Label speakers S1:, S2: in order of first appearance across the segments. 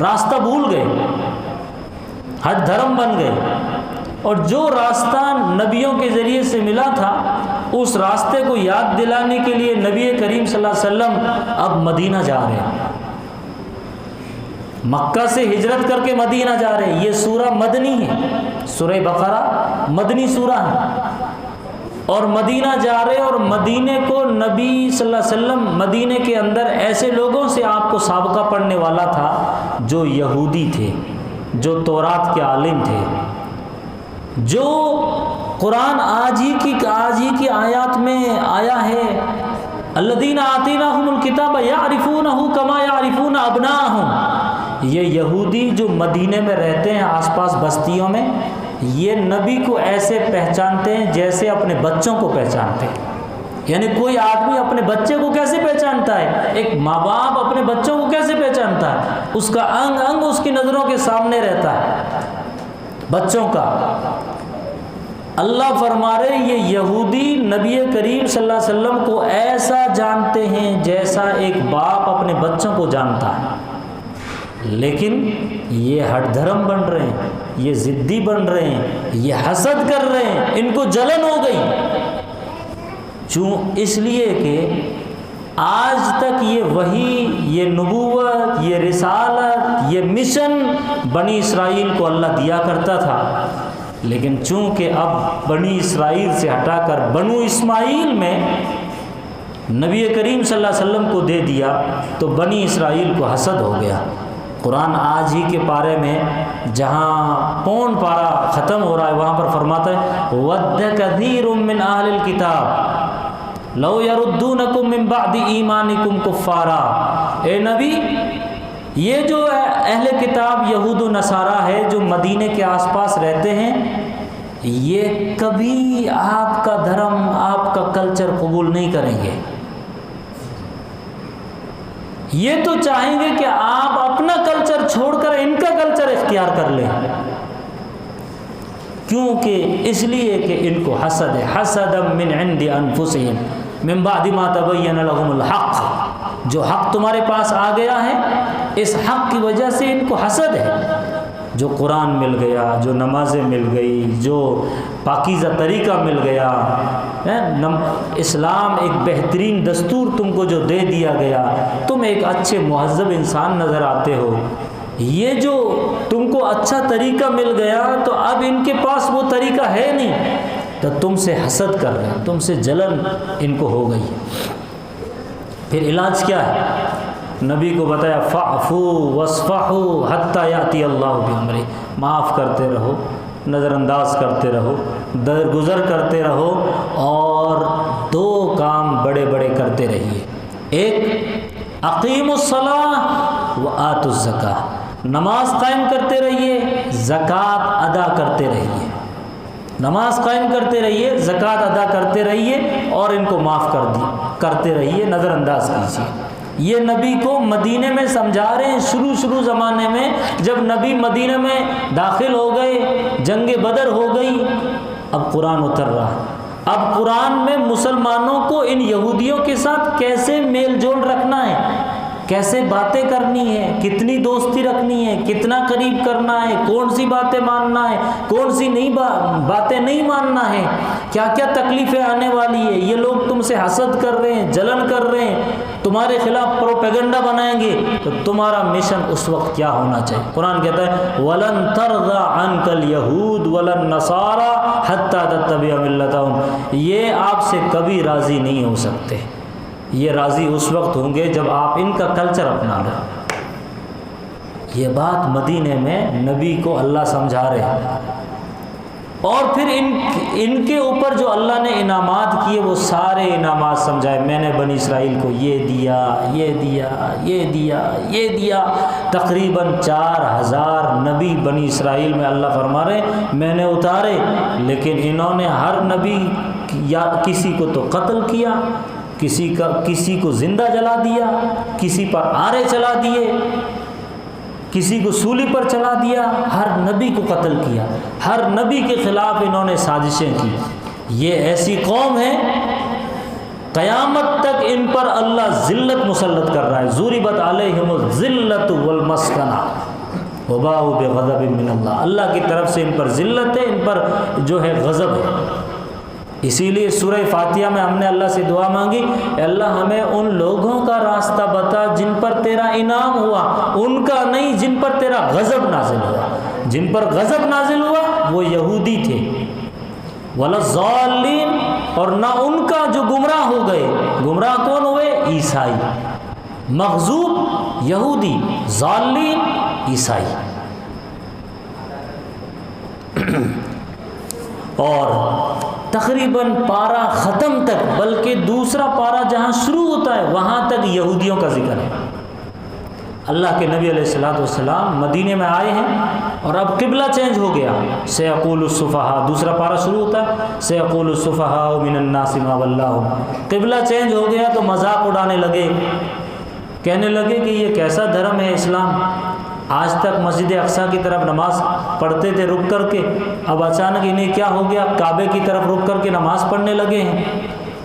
S1: راستہ بھول گئے، ہٹ دھرم بن گئے، اور جو راستہ نبیوں کے ذریعے سے ملا تھا اس راستے کو یاد دلانے کے لیے نبی کریم صلی اللہ علیہ وسلم اب مدینہ جا رہے ہیں، مکہ سے ہجرت کر کے مدینہ جا رہے ہیں۔ یہ سورہ مدنی ہے، سورہ بقرہ مدنی سورہ ہے، اور مدینہ جا رہے، اور مدینے کو نبی صلی اللہ علیہ وسلم مدینے کے اندر ایسے لوگوں سے آپ کو سابقہ پڑھنے والا تھا جو یہودی تھے، جو تورات کے عالم تھے، جو قرآن آج ہی کی آیات میں آیا ہے الذین آتیناہم الکتاب یعرفونہ کما یعرفون ابناءہم۔ یہ یہودی جو مدینے میں رہتے ہیں آس پاس بستیوں میں، یہ نبی کو ایسے پہچانتے ہیں جیسے اپنے بچوں کو پہچانتے ہیں۔ یعنی کوئی آدمی اپنے بچے کو کیسے پہچانتا ہے، ایک ماں باپ اپنے بچوں کو کیسے پہچانتا ہے، اس کا انگ انگ اس کی نظروں کے سامنے رہتا ہے بچوں کا۔ اللہ فرما رہے یہ یہودی نبی کریم صلی اللہ علیہ وسلم کو ایسا جانتے ہیں جیسا ایک باپ اپنے بچوں کو جانتا ہے، لیکن یہ ہٹ دھرم بن رہے ہیں، یہ ضدی بن رہے ہیں، یہ حسد کر رہے ہیں، ان کو جلن ہو گئی۔ اس لیے کہ آج تک یہ وحی، یہ نبوت، یہ رسالت، یہ مشن بنی اسرائیل کو اللہ دیا کرتا تھا، لیکن چونکہ اب بنی اسرائیل سے ہٹا کر بنو اسماعیل میں نبی کریم صلی اللہ علیہ وسلم کو دے دیا تو بنی اسرائیل کو حسد ہو گیا۔ قرآن آج ہی کے پارے میں جہاں پون پارا ختم ہو رہا ہے وہاں پر فرماتا ہے وَدَّ كَثِيرٌ مِّنْ أَهْلِ الْكِتَابِ لَوْ يَرُدُّونَكُم مِّن بَعْدِ إِيمَانِكُمْ كُفَّارًا۔ اے نبی، یہ جو اہل کتاب یہود و نصارہ ہے جو مدینے کے آس پاس رہتے ہیں، یہ کبھی آپ کا دھرم، آپ کا کلچر قبول نہیں کریں گے۔ یہ تو چاہیں گے کہ آپ اپنا کلچر چھوڑ کر ان کا کلچر اختیار کر لیں، کیونکہ اس لیے کہ ان کو حسد ہے، حسدا من عند انفسهم من بعد ما تبین لهم الحق۔ جو حق تمہارے پاس آ گیا ہے، اس حق کی وجہ سے ان کو حسد ہے۔ جو قرآن مل گیا، جو نمازیں مل گئی، جو پاکیزہ طریقہ مل گیا، اسلام ایک بہترین دستور تم کو جو دے دیا گیا، تم ایک اچھے مہذب انسان نظر آتے ہو، یہ جو تم کو اچھا طریقہ مل گیا تو اب ان کے پاس وہ طریقہ ہے نہیں، تو تم سے حسد کر رہے ہیں، تم سے جلن ان کو ہو گئی۔ پھر علاج کیا ہے؟ نبی کو بتایا فَعْفُوا وَاصْفَحُوا حَتَّى يَأْتِيَ اللَّهُ بِأَمْرِهِ، معاف کرتے رہو، نظر انداز کرتے رہو، درگزر کرتے رہو، اور دو کام بڑے بڑے کرتے رہیے۔ ایک اقیموا الصلاۃ وآتوا الزکاۃ، نماز قائم کرتے رہیے، زکوٰۃ ادا کرتے رہیے، نماز قائم کرتے رہیے، زکوٰۃ ادا کرتے رہیے، اور ان کو معاف کرتے رہیے، نظر انداز کیجیے۔ یہ نبی کو مدینے میں سمجھا رہے ہیں۔ شروع زمانے میں جب نبی مدینہ میں داخل ہو گئے، جنگ بدر ہو گئی، اب قرآن اتر رہا ہے۔ اب قرآن میں مسلمانوں کو ان یہودیوں کے ساتھ کیسے میل جول رکھنا ہے، کیسے باتیں کرنی ہے، کتنی دوستی رکھنی ہے، کتنا قریب کرنا ہے، کون سی باتیں ماننا ہے، کون سی باتیں نہیں ماننا ہے، کیا کیا تکلیفیں آنے والی ہے۔ یہ لوگ تم سے حسد کر رہے ہیں، جلن کر رہے ہیں، تمہارے خلاف پروپیگنڈا بنائیں گے، تو تمہارا مشن اس وقت کیا ہونا چاہیے؟ قرآن کہتا ہے وَلَن تَرْضَىٰ عَنْكَ الْيَهُودُ وَلَا النَّصَارَىٰ حَتَّىٰ تَتَّبِعَ مِلَّتَهُمْ۔ یہ آپ سے کبھی راضی نہیں ہو سکتے، یہ راضی اس وقت ہوں گے جب آپ ان کا کلچر اپنا لیں۔ یہ بات مدینے میں نبی کو اللہ سمجھا رہے ہیں، اور پھر ان کے اوپر جو اللہ نے انعامات کیے وہ سارے انعامات سمجھائے۔ میں نے بنی اسرائیل کو یہ دیا، یہ دیا، یہ دیا، یہ دیا۔ تقریباً 4000 نبی بنی اسرائیل میں اللہ فرما رہے میں نے اتارے، لیکن انہوں نے ہر نبی یا کسی کو تو قتل کیا، کسی کو زندہ جلا دیا، کسی پر آرے چلا دیے، کسی کو سولی پر چلا دیا، ہر نبی کو قتل کیا، ہر نبی کے خلاف انہوں نے سازشیں کی۔ یہ ایسی قوم ہے قیامت تک ان پر اللہ ذلت مسلط کر رہا ہے. ضربت علیہم الذلۃ والمسکنہ وباؤوا بغضب من اللہ. اللہ کی طرف سے ان پر ذلت ہے، ان پر جو ہے غضب ہے. اسی لیے سورہ فاتحہ میں ہم نے اللہ سے دعا مانگی، اے اللہ ہمیں ان لوگوں کا راستہ بتا جن پر تیرا انعام ہوا، ان کا نہیں جن پر تیرا غضب نازل ہوا. جن پر غضب نازل ہوا وہ یہودی تھے، ولا الضالین، اور نہ ان کا جو گمراہ ہو گئے. گمراہ کون ہوئے؟ عیسائی. مغضوب یہودی، ضالین عیسائی. اور تقریباً پارہ ختم تک، بلکہ دوسرا پارہ جہاں شروع ہوتا ہے وہاں تک یہودیوں کا ذکر ہے. اللہ کے نبی علیہ السلام مدینے میں آئے ہیں اور اب قبلہ چینج ہو گیا. سیقول السفہاء، دوسرا پارہ شروع ہوتا ہے سیقول السفہاء من الناس ما ولاھم. قبلہ چینج ہو گیا تو مذاق اڑانے لگے، کہنے لگے کہ یہ کیسا دھرم ہے اسلام. آج تک مسجد اقصیٰ کی طرف نماز پڑھتے تھے رک کر کے، اب اچانک انہیں کیا ہو گیا؟ کعبے کی طرف رک کر کے نماز پڑھنے لگے ہیں.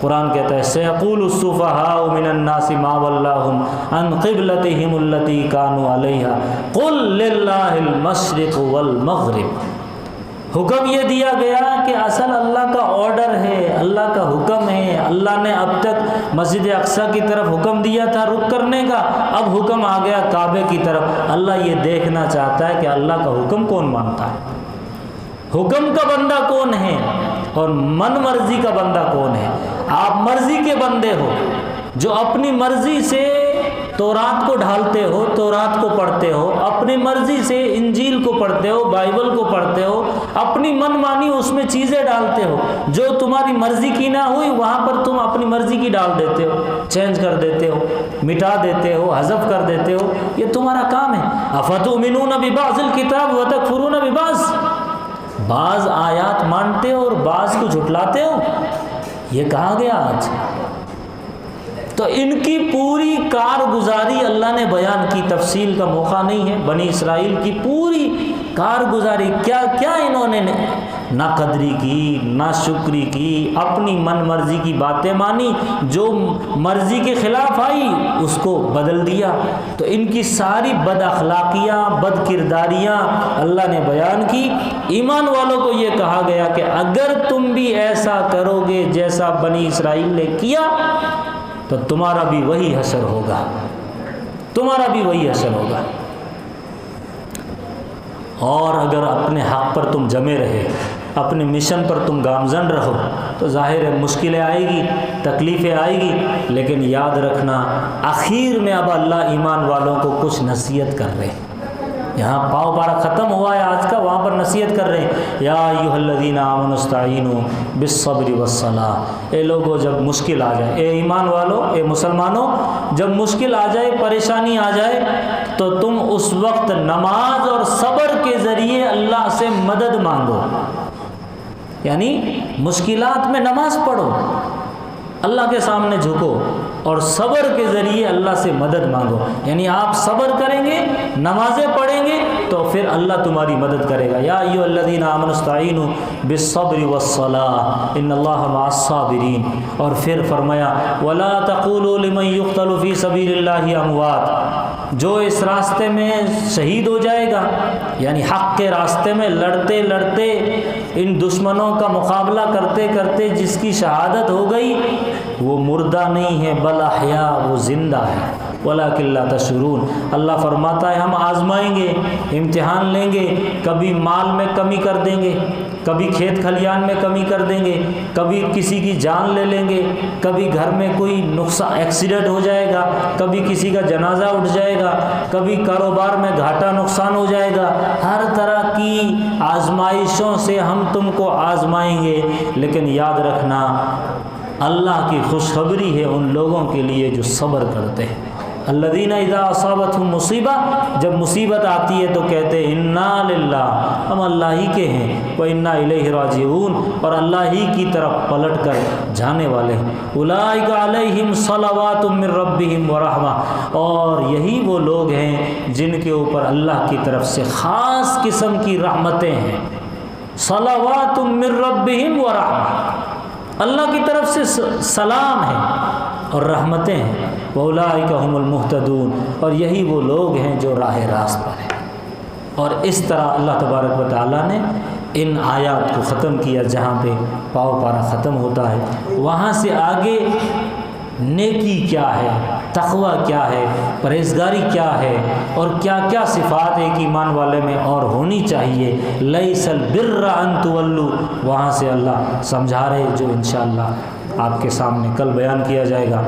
S1: قرآن کہتا ہے سیقول السفہاء من الناس ما ولاھم عن قبلتہم التی کانوا علیہا قل للہ المشرق والمغرب. حکم یہ دیا گیا کہ اصل اللہ کا آرڈر ہے، اللہ کا حکم ہے. اللہ نے اب تک مسجد اقصیٰ کی طرف حکم دیا تھا رک کرنے کا، اب حکم آ گیا کعبے کی طرف. اللہ یہ دیکھنا چاہتا ہے کہ اللہ کا حکم کون مانتا ہے، حکم کا بندہ کون ہے اور من مرضی کا بندہ کون ہے. آپ مرضی کے بندے ہو جو اپنی مرضی سے تورات کو ڈھالتے ہو، تورات کو پڑھتے ہو، اپنی مرضی سے انجیل کو پڑھتے ہو، بائبل کو پڑھتے ہو، اپنی من مانی اس میں چیزیں ڈالتے ہو. جو تمہاری مرضی کی نہ ہوئی وہاں پر تم اپنی مرضی کی ڈال دیتے ہو، چینج کر دیتے ہو، مٹا دیتے ہو، حذف کر دیتے ہو. یہ تمہارا کام ہے. افتؤمنون ببعض الکتاب وتکفرون ببعض. بعض آیات مانتے ہو اور بعض کو جھٹلاتے ہو. یہ کہا گیا آج. تو ان کی پوری کارگزاری اللہ نے بیان کی، تفصیل کا موقع نہیں ہے. بنی اسرائیل کی پوری کارگزاری کیا کیا انہوں نے نہ قدری کی، نہ شکری کی، اپنی من مرضی کی باتیں مانی، جو مرضی کے خلاف آئی اس کو بدل دیا. تو ان کی ساری بد اخلاقیاں، بد کرداریاں اللہ نے بیان کی. ایمان والوں کو یہ کہا گیا کہ اگر تم بھی ایسا کرو گے جیسا بنی اسرائیل نے کیا تو تمہارا بھی وہی حشر ہوگا، تمہارا بھی وہی حشر ہوگا. اور اگر اپنے حق پر تم جمے رہے، اپنے مشن پر تم گامزن رہو تو ظاہر ہے مشکلیں آئے گی، تکلیفیں آئے گی، لیکن یاد رکھنا آخر میں اب اللہ ایمان والوں کو کچھ نصیحت کر رہے ہیں. یہاں پاؤ پارا ختم ہوا ہے آج کا، وہاں پر نصیحت کر رہے ہیں یا ایھا الذین آمنوا استعینوا بالصبر والصلاۃ. اے لوگوں جب مشکل آ جائے، اے ایمان والو، اے مسلمانوں، جب مشکل آ جائے، پریشانی آ جائے تو تم اس وقت نماز اور صبر کے ذریعے اللہ سے مدد مانگو. یعنی مشکلات میں نماز پڑھو، اللہ کے سامنے جھکو اور صبر کے ذریعے اللہ سے مدد مانگو. یعنی آپ صبر کریں گے، نمازیں پڑھیں گے تو پھر اللہ تمہاری مدد کرے گا. یا ایھا الذین آمنوا استعینوا بالصبر والصلاۃ ان اللہ مع الصابرین. اور پھر فرمایا ولا تقولوا لمن یقتل فی سبیل اللہ اموات. جو اس راستے میں شہید ہو جائے گا، یعنی حق کے راستے میں لڑتے لڑتے ان دشمنوں کا مقابلہ کرتے کرتے جس کی شہادت ہو گئی، وہ مردہ نہیں ہے بل احیاء، وہ زندہ ہے. ولکن لا تشعرون. اللہ فرماتا ہے ہم آزمائیں گے، امتحان لیں گے، کبھی مال میں کمی کر دیں گے، کبھی کھیت کھلیان میں کمی کر دیں گے، کبھی کسی کی جان لے لیں گے، کبھی گھر میں کوئی نقصان ایکسیڈنٹ ہو جائے گا، کبھی کسی کا جنازہ اٹھ جائے گا، کبھی کاروبار میں گھاٹا نقصان ہو جائے گا. ہر طرح کی آزمائشوں سے ہم تم کو آزمائیں گے. لیکن یاد رکھنا اللہ کی خوشخبری ہے ان لوگوں کے لیے جو صبر کرتے ہیں. الذین اذا اصابتهم مصیبہ، جب مصیبت آتی ہے تو کہتے ہیں انا للہ، ہم اللہ ہی کے ہیں، وانا الیہ راجعون، اور اللہ ہی کی طرف پلٹ کر جانے والے ہیں. اولئک علیہم صلوات من ربہم ورحمہ. اور یہی وہ لوگ ہیں جن کے اوپر اللہ کی طرف سے خاص قسم کی رحمتیں ہیں. صلوات من ربہم ورحمہ. اللہ کی طرف سے سلام ہے اور رحمتیں ہیں، وَأُولَٰئِكَ هُمُ الْمُهْتَدُونَ، اور یہی وہ لوگ ہیں جو راہ راست پر ہیں۔ اور اس طرح اللہ تبارک و تعالیٰ نے ان آیات کو ختم کیا، جہاں پہ پاؤ پارا ختم ہوتا ہے وہاں سے آگے نیکی کیا ہے، تقوی کیا ہے، پرہیزگاری کیا ہے، اور کیا کیا صفات ایک ایمان والے میں اور ہونی چاہیے۔ لیس البر ان تولوا، وہاں سے اللہ سمجھا رہے جو انشاءاللہ آپ کے سامنے کل بیان کیا جائے گا۔